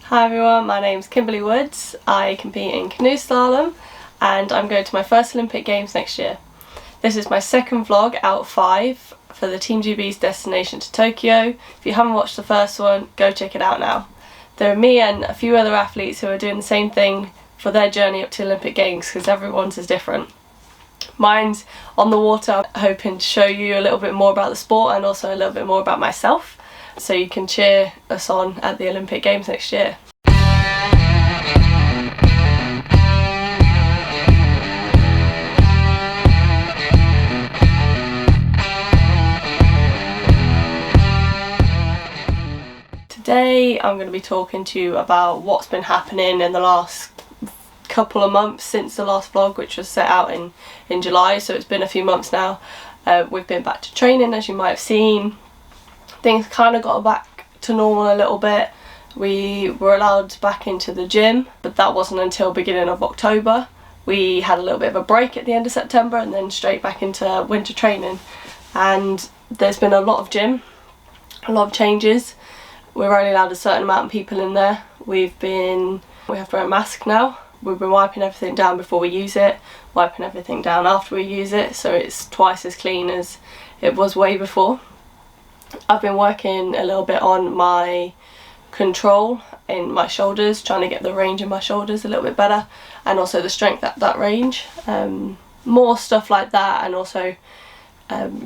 Hi everyone, my name's Kimberley Woods. I compete in Canoe Slalom and I'm going to my first Olympic Games next year. This is my second vlog out of 5 for the Team GB's destination to Tokyo. If you haven't watched the first one, go check it out now. There are me and a few other athletes who are doing the same thing for their journey up to Olympic Games because everyone's is different. Mine's on the water, I'm hoping to show you a little bit more about the sport and also a little bit more about myself, so you can cheer us on at the Olympic Games next year. Today I'm going to be talking to you about what's been happening in the last couple of months since the last vlog, which was set out in July, so it's been a few months now. We've been back to training, as you might have seen. Things kind of got back to normal a little bit. We were allowed back into the gym, but that wasn't until beginning of October. We had a little bit of a break at the end of September and then straight back into winter training. And there's been a lot of gym, a lot of changes. We're only allowed a certain amount of people in there. We have to wear a mask now. We've been wiping everything down before we use it, wiping everything down after we use it, so it's twice as clean as it was way before. I've been working a little bit on my control in my shoulders, trying to get the range in my shoulders a little bit better, and also the strength at that range. More stuff like that, and also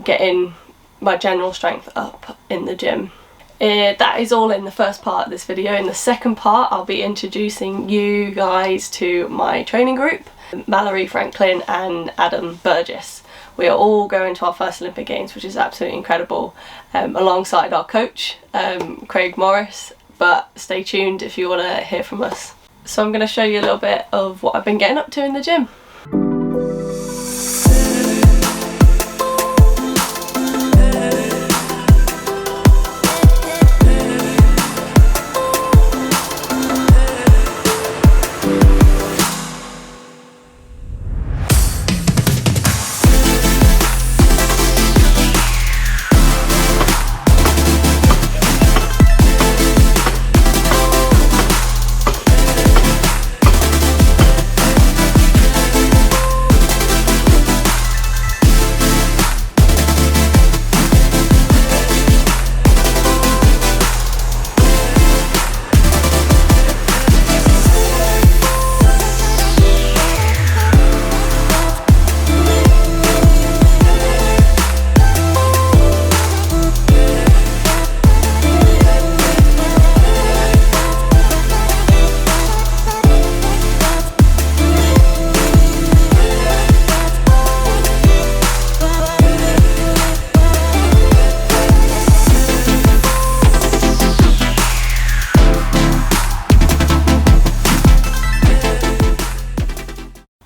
getting my general strength up in the gym. That is all in the first part of this video. In the second part, I'll be introducing you guys to my training group, Mallory, Franklin and Adam Burgess. We are all going to our first Olympic Games, which is absolutely incredible, alongside our coach, Craig Morris, but stay tuned if you want to hear from us. So I'm going to show you a little bit of what I've been getting up to in the gym.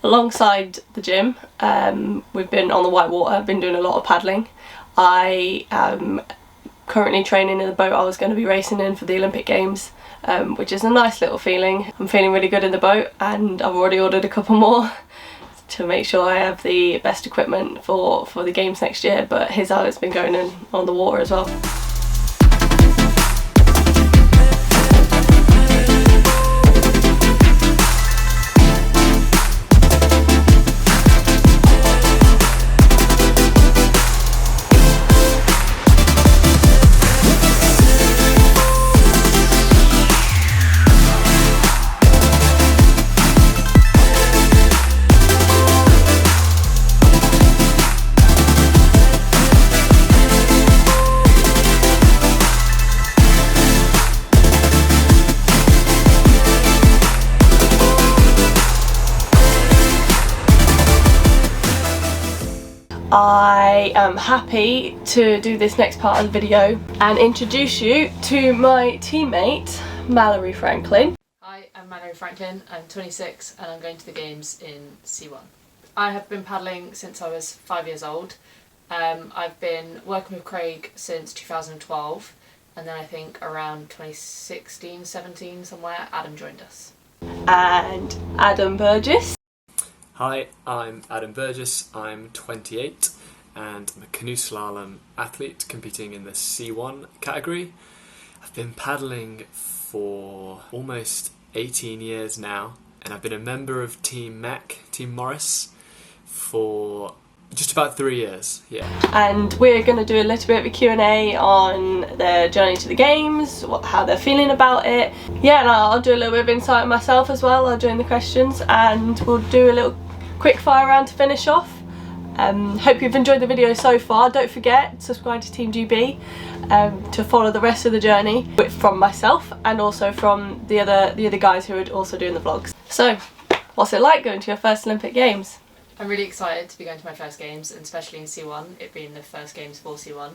Alongside the gym, we've been on the white water. I've been doing a lot of paddling. I am currently training in the boat I was going to be racing in for the Olympic Games, which is a nice little feeling. I'm feeling really good in the boat, and I've already ordered a couple more to make sure I have the best equipment for the games next year, but here's how it's been going on the water as well. I am happy to do this next part of the video and introduce you to my teammate, Mallory Franklin. Hi, I'm Mallory Franklin, I'm 26 and I'm going to the games in C1. I have been paddling since I was 5 years old. I've been working with Craig since 2012, and then I think around 2016, 17 somewhere, Adam joined us. And Adam Burgess. Hi, I'm Adam Burgess, I'm 28 and I'm a canoe slalom athlete competing in the C1 category. I've been paddling for almost 18 years now, and I've been a member of TMAC, Team Morris, for just about 3 years, yeah. And we're going to do a little bit of a Q&A on their journey to the games, how they're feeling about it. Yeah, and I'll do a little bit of insight myself as well. I'll join the questions and we'll do a little quick fire round to finish off. Hope you've enjoyed the video so far. Don't forget, subscribe to Team GB to follow the rest of the journey from myself and also from the other guys who are also doing the vlogs. So, what's it like going to your first Olympic Games? I'm really excited to be going to my first games, and especially in C1, it being the first games for C1.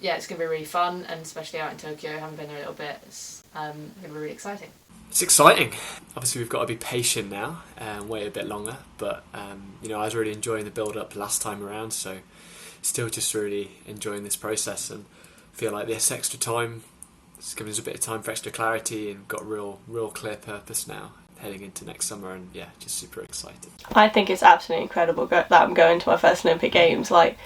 Yeah, it's going to be really fun, and especially out in Tokyo, I haven't been there a little bit, it's going to be really exciting. It's exciting. Obviously we've got to be patient now and wait a bit longer, but you know, I was really enjoying the build-up last time around, so still just really enjoying this process and feel like this extra time it's given us a bit of time for extra clarity and got real clear purpose now heading into next summer, and yeah, just super excited. I think it's absolutely incredible that I'm going to my first Olympic Games, like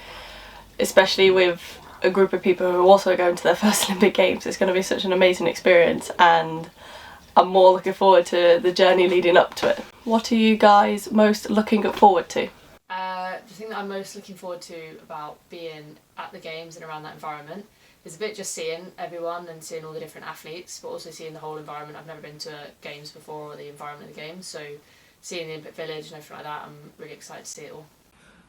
especially with a group of people who are also going to their first Olympic Games. It's going to be such an amazing experience and I'm more looking forward to the journey leading up to it. What are you guys most looking forward to? The thing that I'm most looking forward to about being at the games and around that environment is a bit just seeing everyone and seeing all the different athletes, but also seeing the whole environment. I've never been to games before, or the environment of the games, so seeing the Olympic Village and everything like that, I'm really excited to see it all.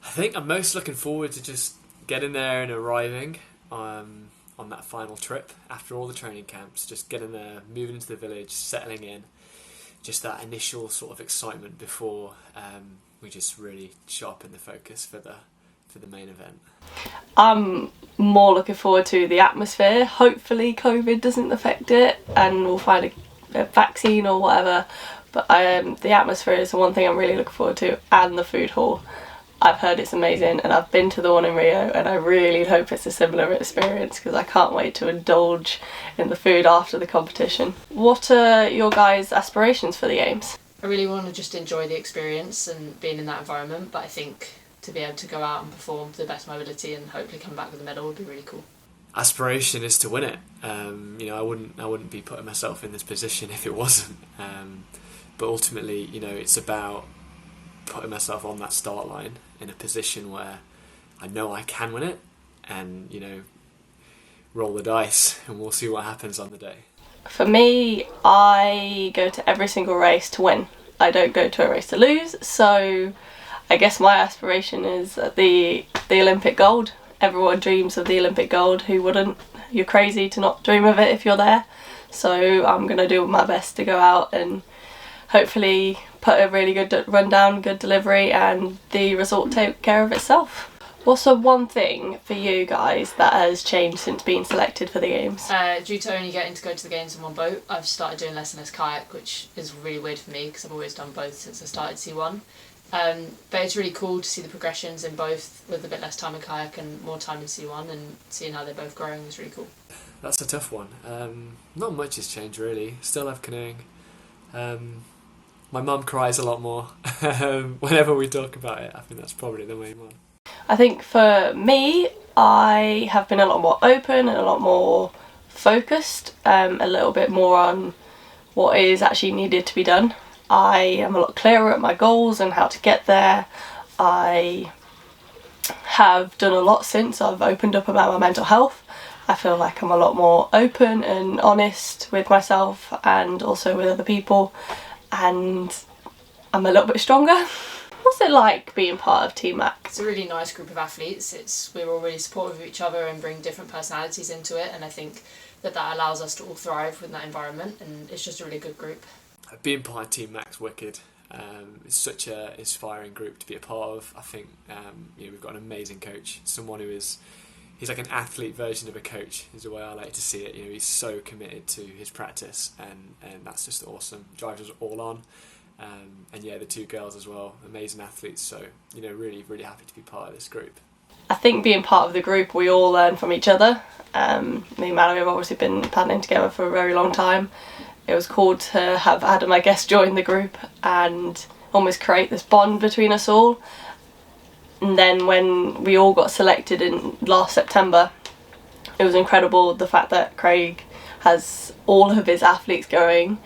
I think I'm most looking forward to just getting there and arriving on that final trip after all the training camps, just getting there, moving into the village, settling in, just that initial sort of excitement before we just really sharpen the focus for the main event. I'm more looking forward to the atmosphere. Hopefully COVID doesn't affect it and we'll find a vaccine or whatever, but the atmosphere is the one thing I'm really looking forward to, and the food hall. I've heard it's amazing and I've been to the one in Rio and I really hope it's a similar experience because I can't wait to indulge in the food after the competition. What are your guys' aspirations for the Games? I really want to just enjoy the experience and being in that environment, but I think to be able to go out and perform to the best of my ability and hopefully come back with a medal would be really cool. Aspiration is to win it. You know, I wouldn't be putting myself in this position if it wasn't. But ultimately, you know, it's about putting myself on that start line in a position where I know I can win it, and you know, roll the dice and we'll see what happens on the day. For me, I go to every single race to win. I don't go to a race to lose, so I guess my aspiration is the Olympic gold. Everyone dreams of the Olympic gold, who wouldn't? You're crazy to not dream of it if you're there. So I'm going to do my best to go out and hopefully put a really good rundown, good delivery, and the result take care of itself. What's the one thing for you guys that has changed since being selected for the Games? Due to only getting to go to the Games in one boat, I've started doing less and less kayak, which is really weird for me because I've always done both since I started C1. But it's really cool to see the progressions in both with a bit less time in kayak and more time in C1, and seeing how they're both growing is really cool. That's a tough one. Not much has changed really. Still have canoeing. My mum cries a lot more whenever we talk about it. I think that's probably the main one. I think for me, I have been a lot more open and a lot more focused, a little bit more on what is actually needed to be done. I am a lot clearer at my goals and how to get there. I have done a lot since I've opened up about my mental health. I feel like I'm a lot more open and honest with myself and also with other people, and I'm a little bit stronger. What's it like being part of TMAC? It's a really nice group of athletes. We're all really supportive of each other and bring different personalities into it, and I think that allows us to all thrive within that environment, and it's just a really good group. Being part of TMAC's wicked. It's such an inspiring group to be a part of. I think you know, we've got an amazing coach, someone who is he's like an athlete version of a coach is the way I like to see it. You know, he's so committed to his practice, and that's just awesome. Drives us all on. And yeah, the two girls as well, amazing athletes, so you know, really happy to be part of this group. I think being part of the group, we all learn from each other. Me and Mallory have obviously been paddling together for a very long time. It was cool to have Adam, I guess, join the group and almost create this bond between us all. And then when we all got selected in last September, it was incredible the fact that Craig has all of his athletes going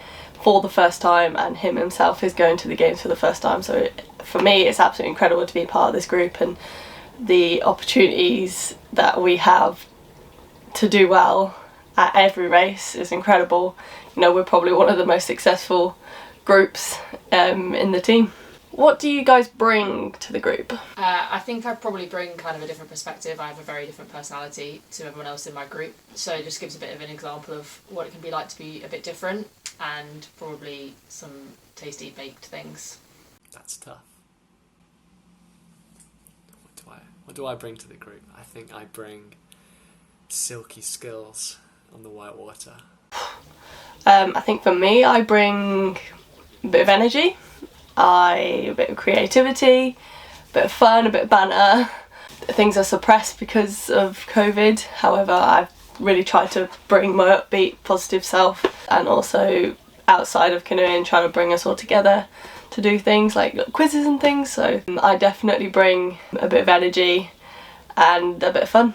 for the first time, and him himself is going to the games for the first time. So for me, it's absolutely incredible to be part of this group, and the opportunities that we have to do well at every race is incredible. You know, we're probably one of the most successful groups in the team. What do you guys bring to the group? I think I probably bring kind of a different perspective. I have a very different personality to everyone else in my group, so it just gives a bit of an example of what it can be like to be a bit different, and probably some tasty baked things. That's tough. What do I bring to the group? I think I bring silky skills on the white water. I think for me, I bring a bit of energy, a bit of creativity, a bit of fun, a bit of banter. Things are suppressed because of COVID. However, I've really tried to bring my upbeat, positive self, and also outside of canoeing, trying to bring us all together to do things like quizzes and things. So I definitely bring a bit of energy and a bit of fun.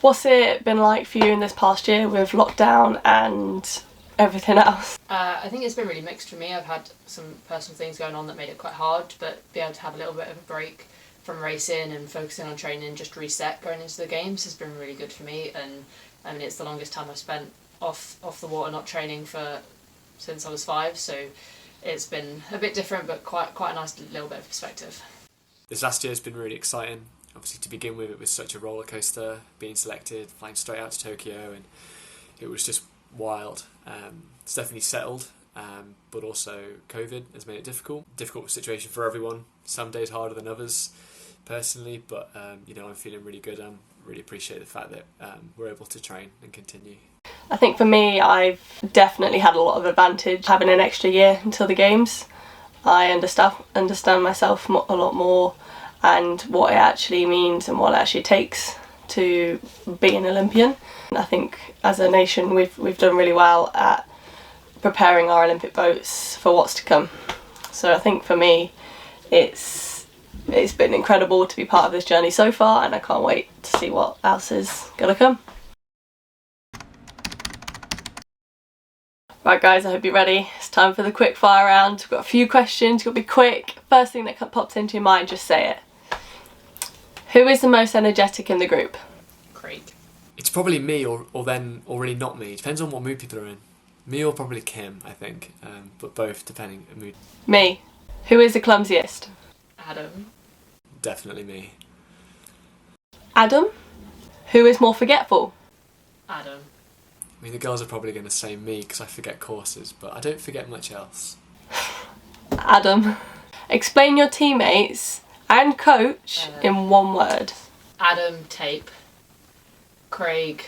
What's it been like for you in this past year with lockdown and everything else? I think it's been really mixed for me. I've had some personal things going on that made it quite hard, but be able to have a little bit of a break from racing and focusing on training, just reset going into the games, has been really good for me. And I mean, it's the longest time I've spent off the water not training since I was 5, so it's been a bit different, but quite a nice little bit of perspective. This last year has been really exciting. Obviously, to begin with, it was such a roller coaster, being selected, flying straight out to Tokyo, and it was just wild. It's definitely settled, but also COVID has made it difficult. Difficult situation for everyone. Some days harder than others, personally, but you know, I'm feeling really good. I really appreciate the fact that we're able to train and continue. I think for me, I've definitely had a lot of advantage having an extra year until the games. I understand myself a lot more, and what it actually means and what it actually takes to be an Olympian. I think as a nation we've done really well at preparing our Olympic boats for what's to come. So I think for me it's been incredible to be part of this journey so far, and I can't wait to see what else is gonna come. Right guys, I hope you're ready. It's time for the quick fire round. We've got a few questions, you've got to be quick. First thing that pops into your mind, just say it. Who is the most energetic in the group? Craig. It's probably me or really not me. Depends on what mood people are in. Me or probably Kim, I think. But both depending on mood. Me. Who is the clumsiest? Adam. Definitely me. Adam. Who is more forgetful? Adam. I mean, the girls are probably going to say me because I forget courses, but I don't forget much else. Adam. Explain your teammates and coach in one word. Adam, tape. Craig,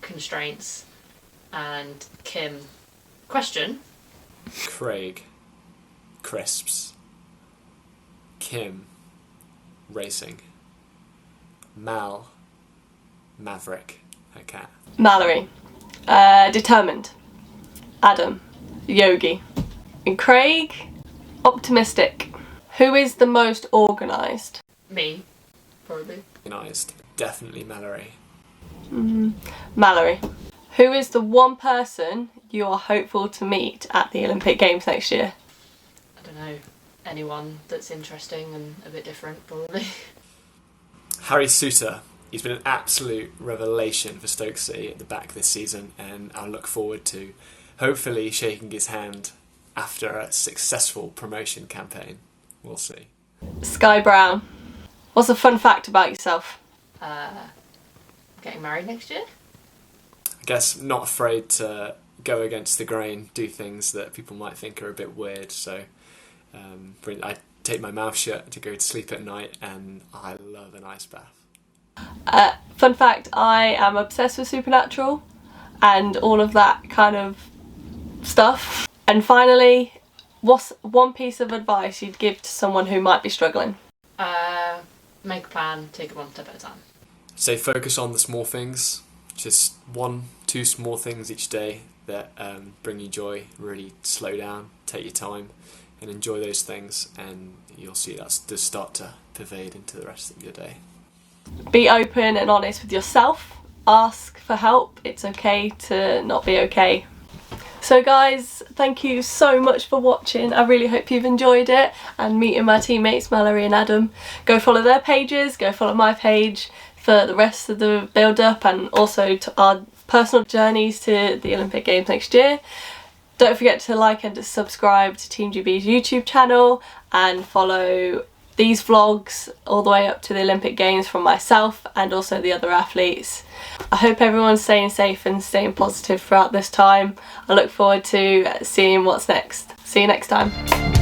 constraints. And Kim, question. Craig, crisps. Kim, racing. Mal, Maverick, her cat. Mallory. Determined. Adam. Yogi. And Craig. Optimistic. Who is the most organised? Me, probably. Organised. Definitely Mallory. Mallory. Who is the one person you are hopeful to meet at the Olympic Games next year? I don't know. Anyone that's interesting and a bit different, probably. Harry Suter. He's been an absolute revelation for Stoke City at the back this season, and I look forward to hopefully shaking his hand after a successful promotion campaign. We'll see. Sky Brown. What's a fun fact about yourself? Getting married next year? I guess not afraid to go against the grain, do things that people might think are a bit weird. So I take my mouth shut to go to sleep at night, and I love an ice bath. Fun fact, I am obsessed with Supernatural and all of that kind of stuff. And finally, what's one piece of advice you'd give to someone who might be struggling? Make a plan, take it one step at a time. So focus on the small things, just 1-2 small things each day that bring you joy. Really slow down, take your time and enjoy those things, and you'll see that's start to pervade into the rest of your day. Be open and honest with yourself ask for help. It's okay to not be okay. So guys, thank you so much for watching. I really hope you've enjoyed it and meeting my teammates Mallory and Adam. Go follow their pages, go follow my page for the rest of the build up and also to our personal journeys to the Olympic Games next year. Don't forget to like and to subscribe to Team GB's YouTube channel and follow these vlogs all the way up to the Olympic Games from myself and also the other athletes. I hope everyone's staying safe and staying positive throughout this time. I look forward to seeing what's next. See you next time.